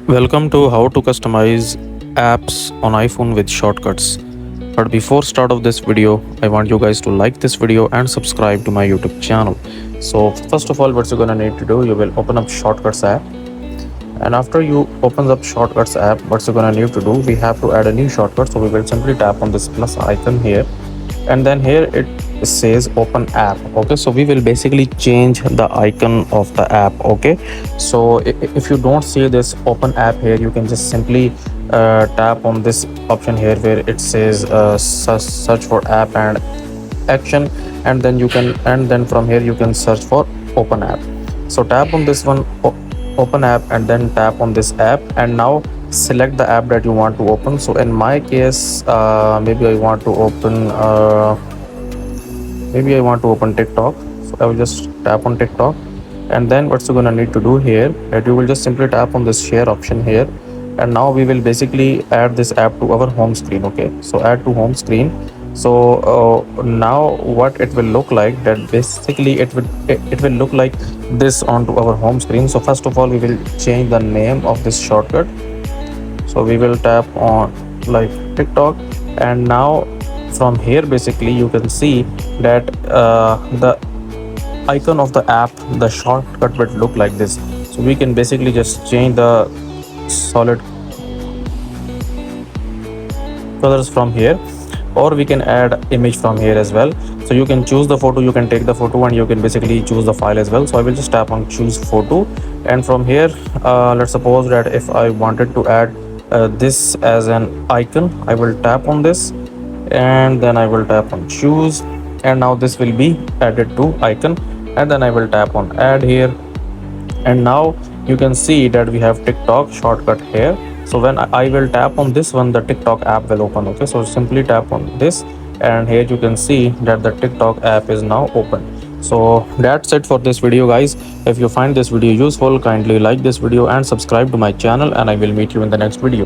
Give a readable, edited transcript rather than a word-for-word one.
Welcome to how to customize apps on iPhone with shortcuts. But before start of this video, I want you guys to like this video and subscribe to my YouTube channel. So first of all, what you're gonna need to do, you will open up Shortcuts app. And after you open up Shortcuts app, what you're gonna need to do, we have to add a new shortcut. So we will simply tap on this plus icon here, and then here it says open app. Okay, so we will basically change the icon of the app. Okay, so if you don't see this open app here, you can just simply tap on this option here where it says search for app and action, and then from here you can search for open app. So tap on this one, open app, and then tap on this app, and now select the app that you want to open. So in my case, maybe I want to open TikTok. So I will just tap on TikTok, and then what you're gonna need to do here, that you will just simply tap on this share option here, and now we will basically add this app to our home screen. Okay, so add to home screen. So now what it will look like, that basically it will look like this onto our home screen. So first of all, we will change the name of this shortcut. So we will tap on like TikTok, and now from here basically you can see that the icon of the app, the shortcut would look like this. So we can basically just change the solid colors from here, or we can add image from here as well. So you can choose the photo, you can take the photo, and you can basically choose the file as well. So I will just tap on choose photo, and from here let's suppose that if I wanted to add this as an icon, I will tap on this, and then I will tap on choose, and now this will be added to icon, and then I will tap on add here, and now you can see that we have TikTok shortcut here. So when I will tap on this one, the TikTok app will open. Okay, so simply tap on this, and here you can see that the TikTok app is now open. So that's it for this video, guys. If you find this video useful, kindly like this video and subscribe to my channel, and I will meet you in the next video.